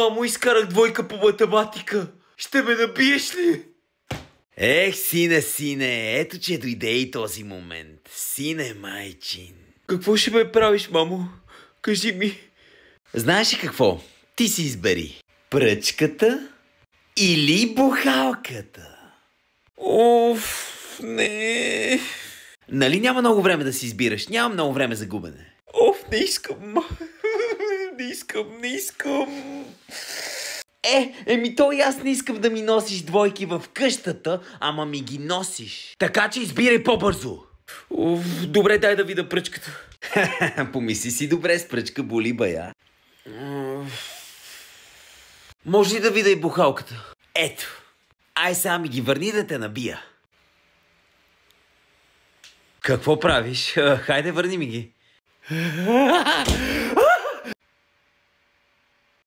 Мамо, изкарах двойка по математика. Ще ме набиеш ли? Ех, сине, ето че дойде и този момент. Сине, майчин. Какво ще ме правиш, мамо? Кажи ми. Знаеш ли какво? Ти си избери. Пръчката или бухалката? Оф, не. Нали няма много време да си избираш? Няма много време за губене. Оф, не искам. Не искам. То и аз не искам да ми носиш двойки в къщата, ама ми ги носиш. Така че избирай по-бързо. Оф, добре, дай да видя пръчката. Помисли си добре, с пръчка боли бая. Може ли да видя и бухалката? Ето. Ай сега ми ги върни да те набия. Какво правиш? Хайде, върни ми ги.